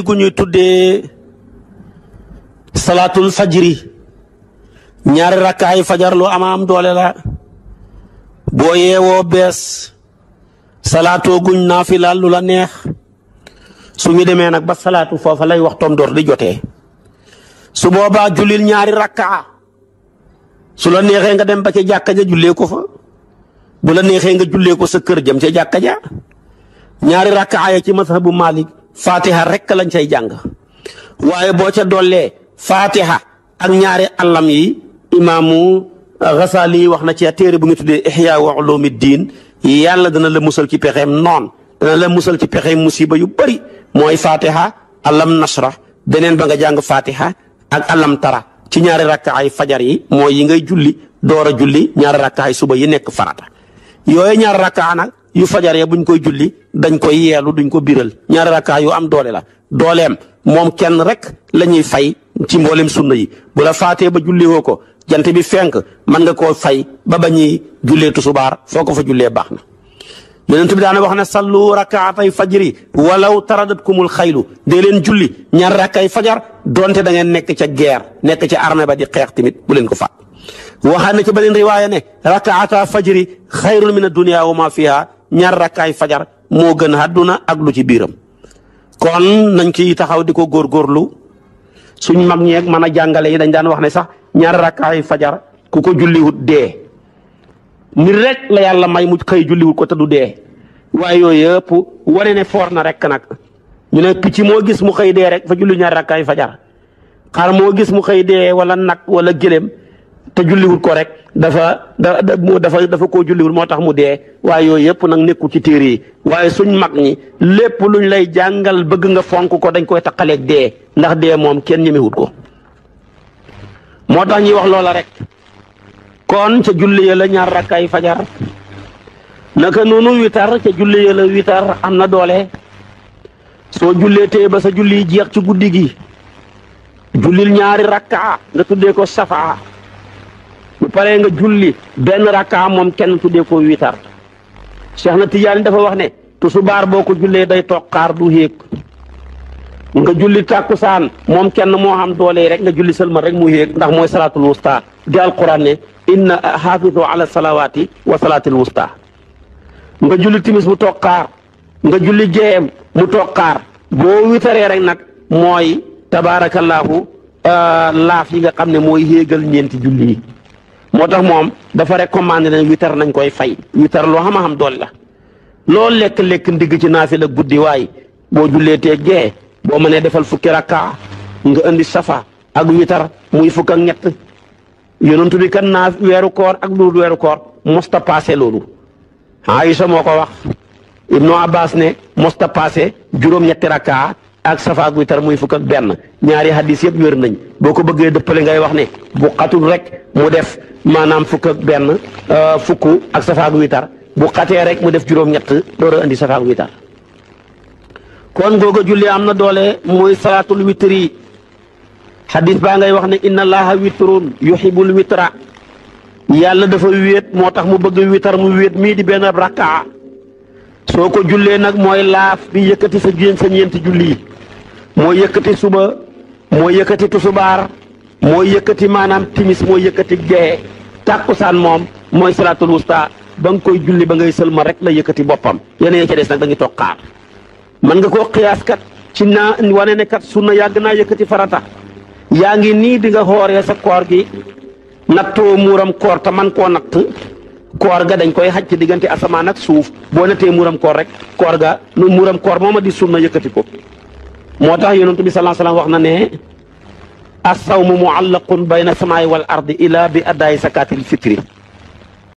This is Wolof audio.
gu ñuy tuddee salaatul fajri ñaari rakkaay fajar lu am doole la boo yeewoo bees salaatoo guñ naafila lu la neex su ñu demee nag ba salaatu foofa lay waxtoom door di jotee su boobaa jullil ñaari rakkaa su la neexee nga dem ba ca jàkka ja jullee ko fa bu la neexee nga jullee ko sa kër jëm ca jàkka ja ñaari rakkaa ya ci mazhabu Malik fatiha rek lañ cay jàng waaye boo ca dollee fatiha ak ñaari allam yi imaamu Ghazali wax na ci téere bu ñu tuddee Ihya wa Ulumuddin yàlla dana la musal ci pexeem noon dana la musal ci pexeem musiba yu bari mooy fatiha alam nasra beneen ba nga jàng fatiha ak alam tara ci ñaari rakkaay fajar yi mooy yi ngay julli door a julli ñaari rakkaay suba yi nekk farata yooyu ñaari rakkaa nag yu fajar ya buñ koy julli dañ koy yeelu duñ ko biral ñaari rakkaa yu am doole la dooleem moom kenn rek la ñuy fay ci mboolem sunna yi bu la faatee ba julli woo ko jant bi fenk mën nga koo fay ba ñuy jullee tusubaar foo ko fa jullee baax na yonent bi daana wax ne sallu rakaatay fajri walaw taradatkumul xaylu dee leen julli ñaari rakkaay fajar donte da ngeen nekk ca guerre nekk ca armée ba di xeex tamit bu leen ko faat waxaat na ci beneen riwaaya ne rakaata fajri xayrun min ad-dunya wa ma fiha ñaar rakkaay fajar moo gën àdduna ak lu ci biiram kon nañ ci taxaw di ko góorgóorlu suñ mag ñeeg mën a jàngale yi dañ daan wax ne sax ñaar rakkaay fajar ku ko julliwut dee ni rek la yàlla may mu xëy julliwut ko te du dee waaye yooyu yëpp wane ne foor na rek nag ñu ne picc moo gis mu xëy dee rek fa julli ñaar rakkaay fajar xar moo gis mu xëy dee wala nag wala gëléem te julliwut ko rek dafa koo julliwut moo tax mu dee waaye yooyu yëpp nag nekkul ci téere yi waaye suñ mag ñi lépp luñ lay jàngal bëgg nga fonk ko dañ koy taqaleeg dee ndax dee moom kenn ñemewut ko moo tax ñuy wax loola rek kon ca julli ya la ñaar rakkaay fajar naka noonu witar ca julli ya la witar am na doole soo jullee tee ba sa julli jeex ci guddi gi jullil ñaari rakkaa nga tuddee ko safaa bu paree nga julli benn rakkaa moom kenn tuddee ko witar Cheikh na Tijaani dafa wax ne tusubaar boo ko jullee day toog xaar du héeg nga julli tàkkusaan moom kenn moo xam doole rek nga julli sëlma rek mu héeg ndax mooy salaatul wusta di alquran ne inna hafizu ala salawaati wa salaatil wusta nga julli timis mu toog xaar nga julli jeem mu toog xaar boo witaree rek nag mooy tabaarakallaahu laaf yi nga xam ne mooy héegal ñeenti julli yi moo tax moom dafa recommandé ne witar nañ koy fay witar loo xam doole la loolu lekk ndigg ci naafila guddi waay boo jullee tee gee boo mënee defal fukki rakka nga indi safa ak witar muy fukk ak ñett yonent bi kan naa weeru koor ak lu weeru koor mosta passé loolu Aïcha moo ko wax Ibnu Abbas ne mosta passé juróom-ñetti rakka ak safa ak witar muy fukk ak benn ñaari hadis yëpp wér nañ boo ko bëggee dëppale ngay wax ne bu xatul rek mu def maanaam fukk ak benn fukk ak safa ak witar bu xatee rek mu def juróom-ñett door a indi safa ak witar kon googa julli am na doole muy salaatul witri hadis baa ngay wax ne inna allaha witrun yuhibbul witra yàlla dafa wéet moo tax mu bëgg witar mu wéet mii di benn rakkaa soo ko jullee nag mooy laaf bi yëkkati sa ñeenti julli yi mooy yëkkati suba mooy yëkkati tusubaar mooy yëkkati maanaam timis mooy yëkkati gee tàkkusaan moom mooy salaatul wusta ba nga koy julli ba ngay sëlma rek la yëkkati boppam yeneen ca des nag da ngi toog xaar man nga koo xiyaas kat ci naa wane ne kat sunna yàgg naa yëkkati farata yaa ngi nii di nga xooree sa koor gi nattoo muuram koor te man koo natt koor ga dañ koy xaj ci diggante asamaan ak suuf boo nettee muuram koor rek koor ga nu muuram koor mooma di sunna yëkkati ko moo tax yonent bi sallallahu alayhi wasallam wax na ne as-sawmu mu'allaqun bayna samaa'i wal ardi ila bi adaayi sakaatil fitri